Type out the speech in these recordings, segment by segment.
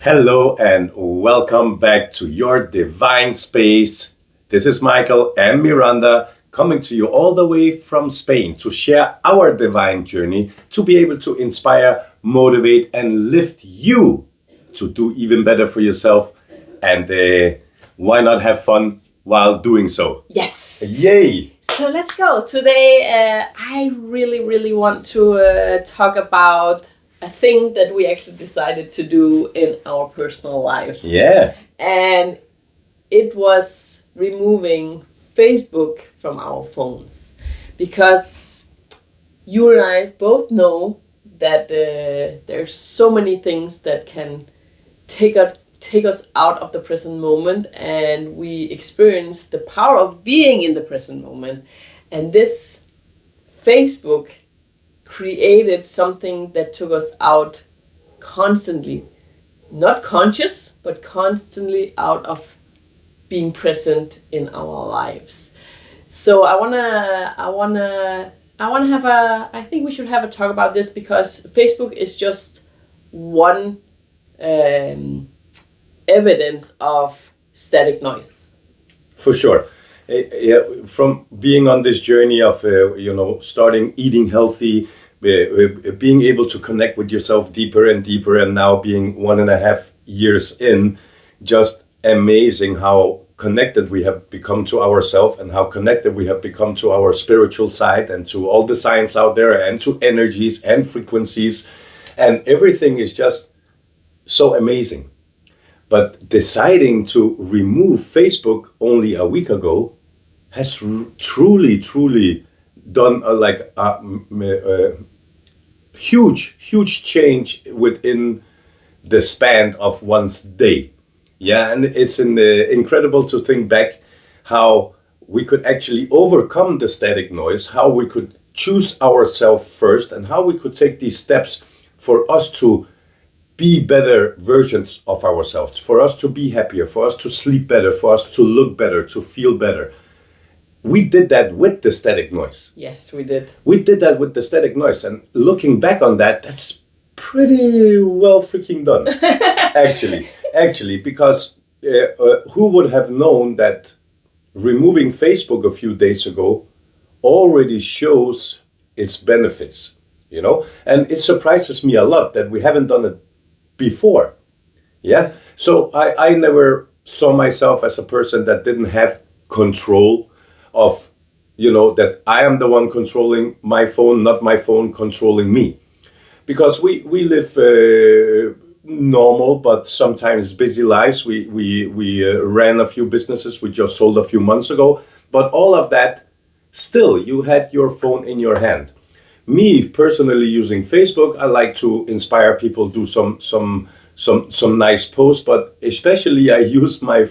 Hello and welcome back to your divine space. This is Mikael and Miranda coming to you all the way from Spain to share our divine journey to be able to inspire, motivate, and lift you to do even better for yourself. And why not have fun while doing so? Yes. Yay! So let's go. Today, I really want to talk about a thing that we actually decided to do in our personal life. Yeah. And it was removing Facebook from our phones. Because you and I both know that there's so many things that can take us out of the present moment, and we experience the power of being in the present moment. And this Facebook created something that took us out constantly, not conscious, but constantly out of being present in our lives. So I think we should have a talk about this, because Facebook is just one evidence of static noise. For sure. From being on this journey of, starting eating healthy, being able to connect with yourself deeper and deeper, and now being 1.5 years in, just amazing how connected we have become to ourselves and how connected we have become to our spiritual side and to all the science out there and to energies and frequencies. And everything is just so amazing. But deciding to remove Facebook only a week ago has truly done a huge change within the span of one's day. Yeah, and it's incredible to think back how we could actually overcome the static noise, how we could choose ourselves first, and how we could take these steps for us to be better versions of ourselves, for us to be happier, for us to sleep better, for us to look better, to feel better. We did that with the static noise. Yes, we did. We did that with the static noise. And looking back on that, that's pretty well freaking done. Actually, because who would have known that removing Facebook a few days ago already shows its benefits, And it surprises me a lot that we haven't done it before. Yeah. So I never saw myself as a person that didn't have control of, that I am the one controlling my phone, not my phone controlling me. Because we live normal but sometimes busy lives. We ran a few businesses we just sold a few months ago. But all of that, still, you had your phone in your hand. Me personally, using Facebook, I like to inspire people, do some nice posts, but especially I use my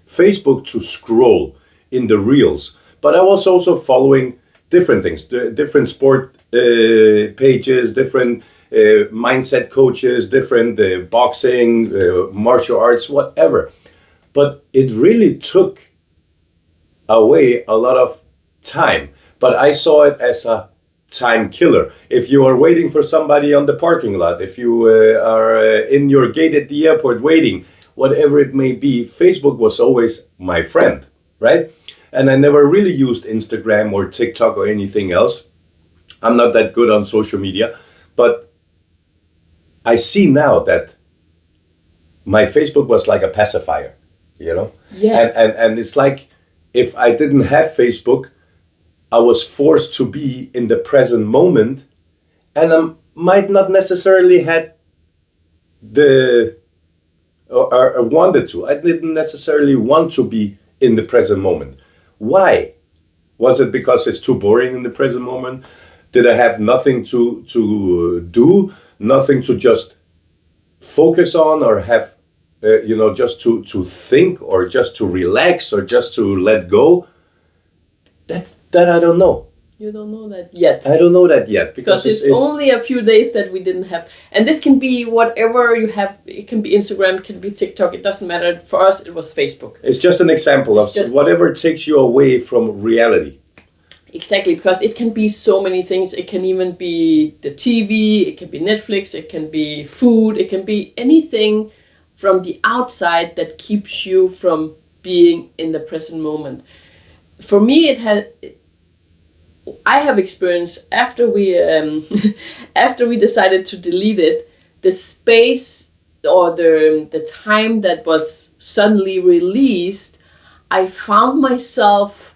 Facebook to scroll in the reels. But I was also following different things, different sport pages, different mindset coaches, different boxing, martial arts, whatever. But it really took away a lot of time. But I saw it as a time killer. If you are waiting for somebody on the parking lot, if you are in your gate at the airport waiting, whatever it may be, Facebook was always my friend, right? And I never really used Instagram or TikTok or anything else. I'm not that good on social media, but I see now that my Facebook was like a pacifier, Yes. And it's like if I didn't have Facebook, I was forced to be in the present moment, and I might not necessarily had or wanted to. I didn't necessarily want to be in the present moment. Why? Was it because it's too boring in the present moment? Did I have nothing to do, nothing to just focus on, or have, just to think, or just to relax, or just to let go? That I don't know. You don't know that yet. I don't know that yet. Because it's only a few days that we didn't have. And this can be whatever you have. It can be Instagram, it can be TikTok. It doesn't matter. For us, it was Facebook. It's just an example of whatever takes you away from reality. Exactly, because it can be so many things. It can even be the TV, it can be Netflix, it can be food, it can be anything from the outside that keeps you from being in the present moment. For me, I have experienced after we after we decided to delete it, the space or the time that was suddenly released, I found myself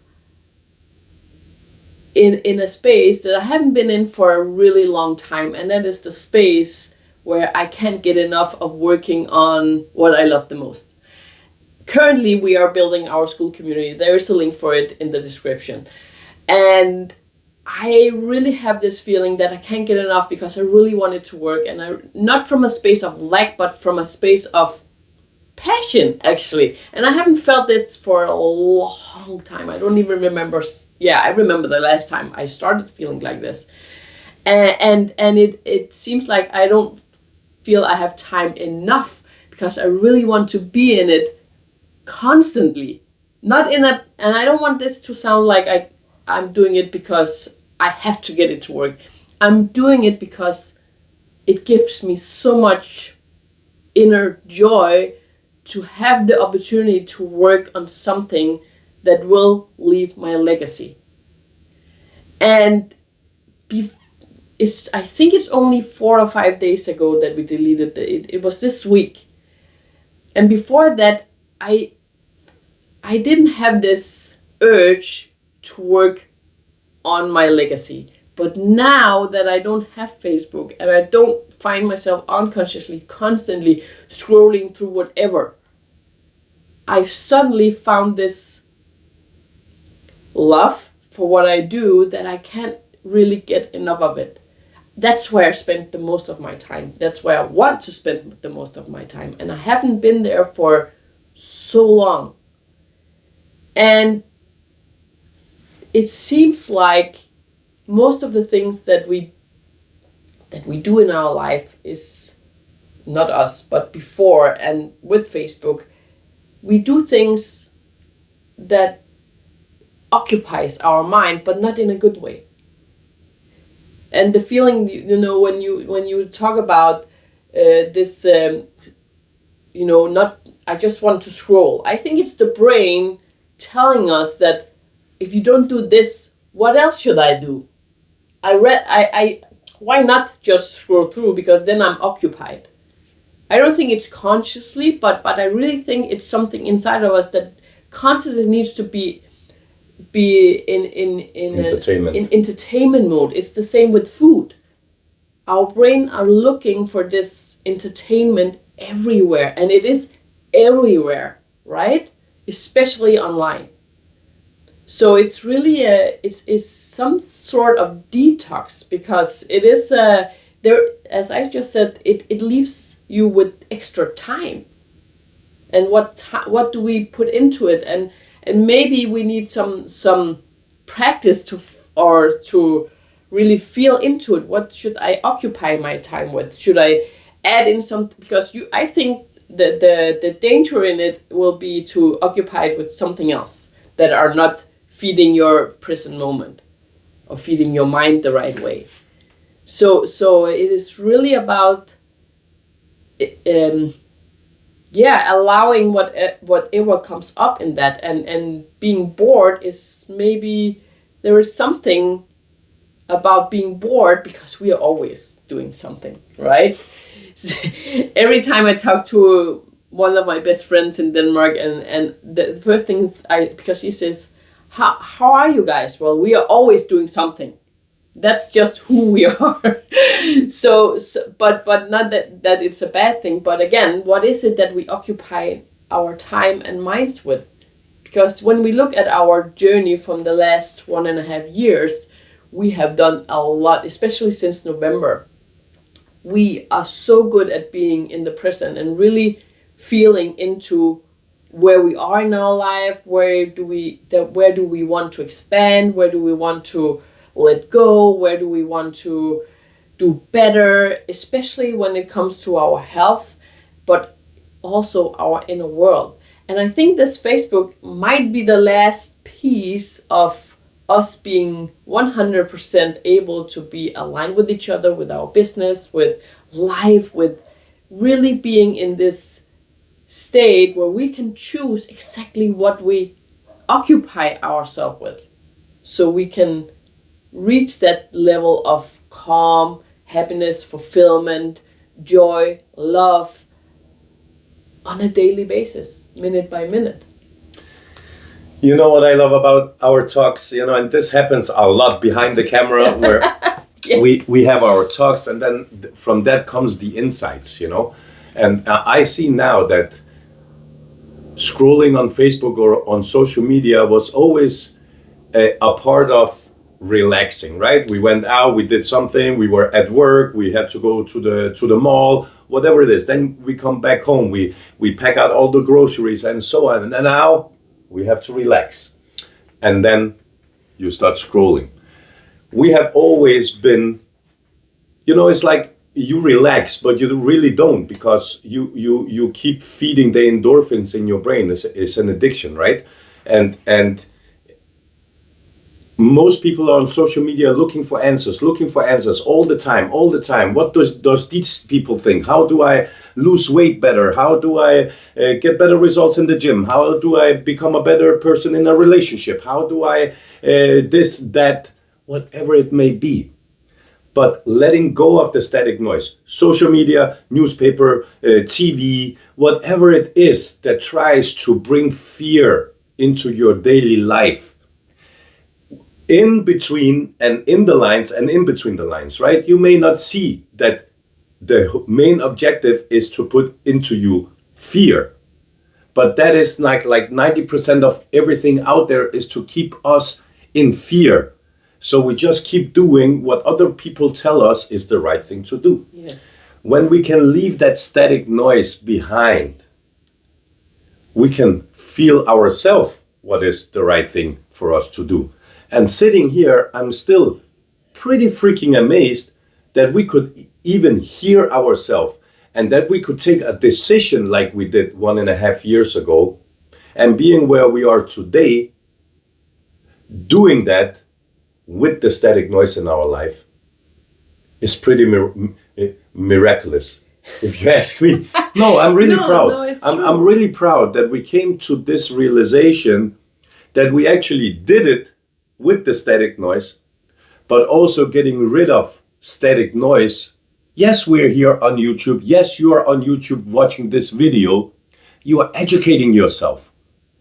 in a space that I haven't been in for a really long time, and that is the space where I can't get enough of working on what I love the most. Currently, we are building our school community. There is a link for it in the description. And I really have this feeling that I can't get enough because I really want it to work, and not from a space of lack, but from a space of passion, actually. And I haven't felt this for a long time. I don't even remember. Yeah, I remember the last time I started feeling like this. And it seems like I don't feel I have time enough because I really want to be in it constantly. Not in a, and I don't want this to sound like I'm doing it because I have to get it to work. I'm doing it because it gives me so much inner joy to have the opportunity to work on something that will leave my legacy. And I think it's only 4 or 5 days ago that we deleted it. It was this week. And before that, I didn't have this urge to work on my legacy. But now that I don't have Facebook and I don't find myself unconsciously constantly scrolling through whatever, I've suddenly found this love for what I do that I can't really get enough of it. That's where I spend the most of my time. That's where I want to spend the most of my time. And I haven't been there for so long. And it seems like most of the things that we do in our life is not us, but before and with Facebook, we do things that occupies our mind, but not in a good way. And the feeling, when you talk about this, not I just want to scroll. I think it's the brain telling us that if you don't do this, what else should I do? Why not just scroll through, because then I'm occupied. I don't think it's consciously, but I really think it's something inside of us that constantly needs to be in entertainment mode. It's the same with food. Our brain are looking for this entertainment everywhere, and it is everywhere, right? Especially online. So it's really it's some sort of detox, because it is there, as I just said, it leaves you with extra time. And what do we put into it? And maybe we need some practice to really feel into it. What should I occupy my time with? Should I add in some? Because I think the danger in it will be to occupy it with something else that are not feeding your present moment or feeding your mind the right way. So it is really about allowing whatever comes up in that, and being bored is maybe there is something about being bored, because we are always doing something, right? Every time I talk to one of my best friends in Denmark, and the first thing is because she says, how are you guys? Well, we are always doing something. That's just who we are. so but not that it's a bad thing, but again, what is it that we occupy our time and minds with? Because when we look at our journey from the last 1.5 years, we have done a lot, especially since November. We are so good at being in the present and really feeling into where we are in our life, where do we want to expand, where do we want to let go, where do we want to do better, especially when it comes to our health, but also our inner world. And I think this Facebook might be the last piece of us being 100% able to be aligned with each other, with our business, with life, with really being in this state where we can choose exactly what we occupy ourselves with. So we can reach that level of calm, happiness, fulfillment, joy, love on a daily basis, minute by minute. You know what I love about our talks, and this happens a lot behind the camera where Yes. we have our talks, and then from that comes the insights, And I see now that scrolling on Facebook or on social media was always a part of relaxing, right? We went out, we did something, we were at work, we had to go to the mall, whatever it is. Then we come back home, we pack out all the groceries and so on. And then now we have to relax. And then you start scrolling. We have always been, it's like you relax, but you really don't, because you keep feeding the endorphins in your brain. It's an addiction, right? And most people are on social media looking for answers all the time. What does these people think? How do I lose weight better? How do I get better results in the gym? How do I become a better person in a relationship? How do I this, that, whatever it may be? But letting go of the static noise, social media, newspaper, TV, whatever it is that tries to bring fear into your daily life, in between and in the lines and in between the lines, right? You may not see that the main objective is to put into you fear, but that is like 90% of everything out there is to keep us in fear. So we just keep doing what other people tell us is the right thing to do. Yes. When we can leave that static noise behind, we can feel ourselves what is the right thing for us to do. And sitting here, I'm still pretty freaking amazed that we could even hear ourselves and that we could take a decision like we did 1.5 years ago, and being where we are today, doing that with the static noise in our life is pretty miraculous, if you ask me. No, I'm really proud. No, it's I'm really proud that we came to this realization that we actually did it with the static noise, but also getting rid of static noise. Yes, we're here on YouTube. Yes, you are on YouTube watching this video. You are educating yourself,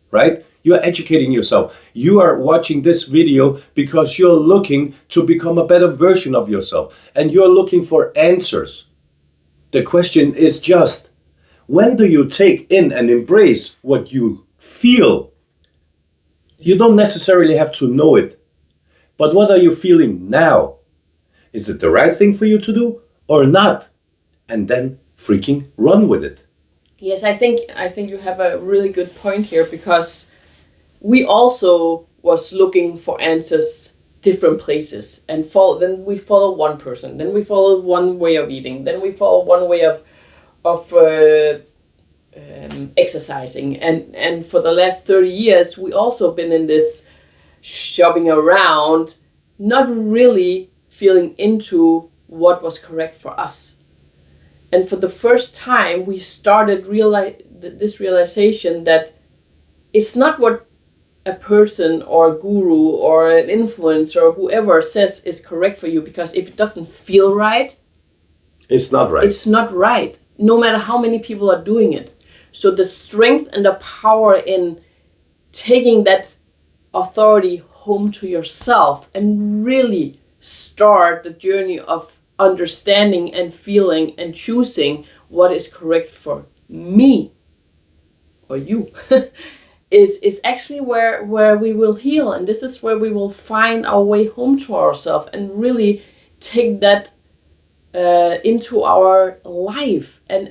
right? You are educating yourself. You are watching this video because you're looking to become a better version of yourself, and you're looking for answers. The question is just, when do you take in and embrace what you feel? You don't necessarily have to know it, but what are you feeling now? Is it the right thing for you to do or not? And then freaking run with it. Yes, I think you have a really good point here, because we also was looking for answers different places, and then we follow one person, then we follow one way of eating, then we follow one way of exercising, and for the last 30 years we also been in this shopping around, not really feeling into what was correct for us. And for the first time we started this realization that it's not what a person or a guru or an influencer or whoever says is correct for you, because if it doesn't feel right, it's not right. It's not right, no matter how many people are doing it. So the strength and the power in taking that authority home to yourself and really start the journey of understanding and feeling and choosing what is correct for me or you is actually where we will heal, and this is where we will find our way home to ourselves and really take that into our life and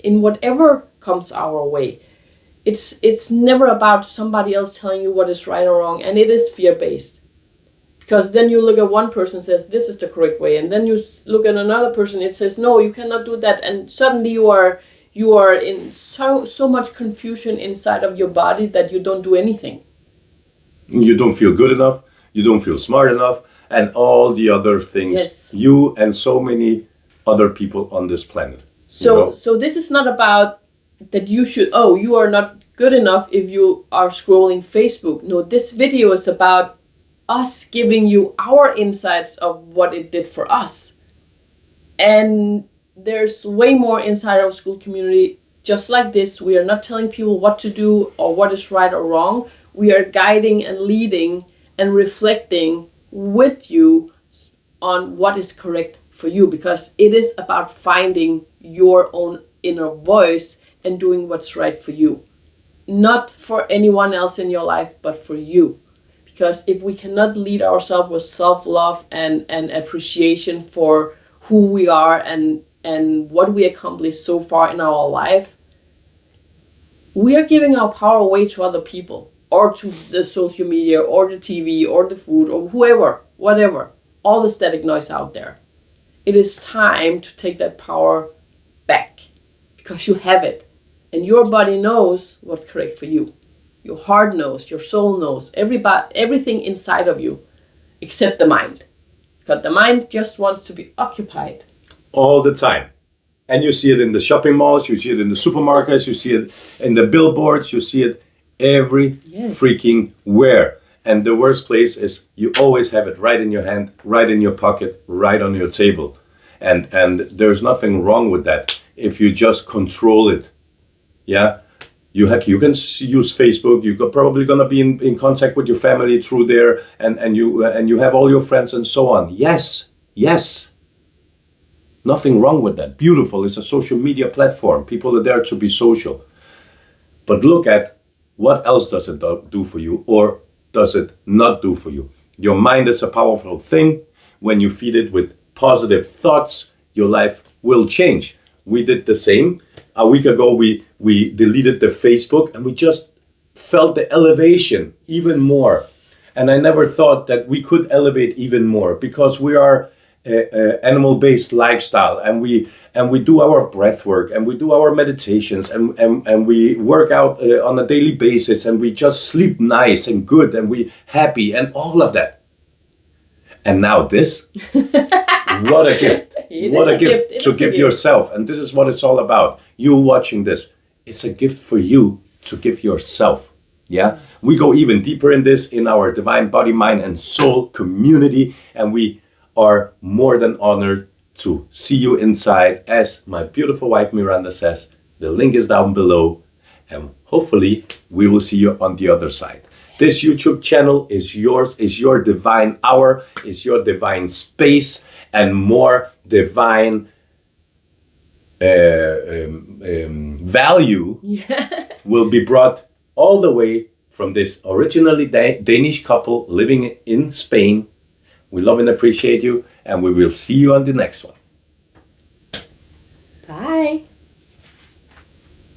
in whatever comes our way. It's never about somebody else telling you what is right or wrong, and it is fear-based. Because then you look at one person and says this is the correct way, and then you look at another person, it says no, you cannot do that, and suddenly you are in so much confusion inside of your body that you don't do anything. You don't feel good enough. you don't feel smart enough, and all the other things. Yes. You and so many other people on this planet. So this is not about that you are not good enough if you are scrolling Facebook. No, this video is about us giving you our insights of what it did for us. And there's way more inside our school community. Just like this, we are not telling people what to do or what is right or wrong. We are guiding and leading and reflecting with you on what is correct for you, because it is about finding your own inner voice and doing what's right for you. Not for anyone else in your life, but for you. Because if we cannot lead ourselves with self-love and appreciation for who we are and what we accomplished so far in our life, we are giving our power away to other people, or to the social media, or the TV, or the food, or whoever, whatever, all the static noise out there. It is time to take that power back, because you have it, and your body knows what's correct for you. Your heart knows, your soul knows, everything inside of you, except the mind. Because the mind just wants to be occupied. All the time. And you see it in the shopping malls, you see it in the supermarkets, you see it in the billboards, you see it every freaking where. And the worst place is you always have it right in your hand, right in your pocket, right on your table. And there's nothing wrong with that if you just control it. Yeah? You can use Facebook. You're probably gonna be in contact with your family through there, and you have all your friends and so on. Yes, nothing wrong with that. Beautiful. It's a social media platform. People are there to be social. But look at what else does it do for you, or does it not do for you? Your mind is a powerful thing. When you feed it with positive thoughts, your life will change. We did the same. A week ago, we deleted the Facebook, and we just felt the elevation even more. And I never thought that we could elevate even more, because we are animal-based lifestyle, and we do our breath work, and we do our meditations, and we work out on a daily basis, and we just sleep nice and good, and we happy and all of that. And now this, what a gift. What a gift to give yourself. And this is what it's all about. You watching this, it's a gift for you to give yourself. Yeah, we go even deeper in this in our Divine Body, Mind, and Soul community, and we are more than honored to see you inside. As my beautiful wife Miranda says, the link is down below, and hopefully we will see you on the other side. This YouTube channel is yours, is your divine hour, is your divine space, and more divine value will be brought all the way from this originally Danish couple living in Spain. We love and appreciate you, and we will see you on the next one.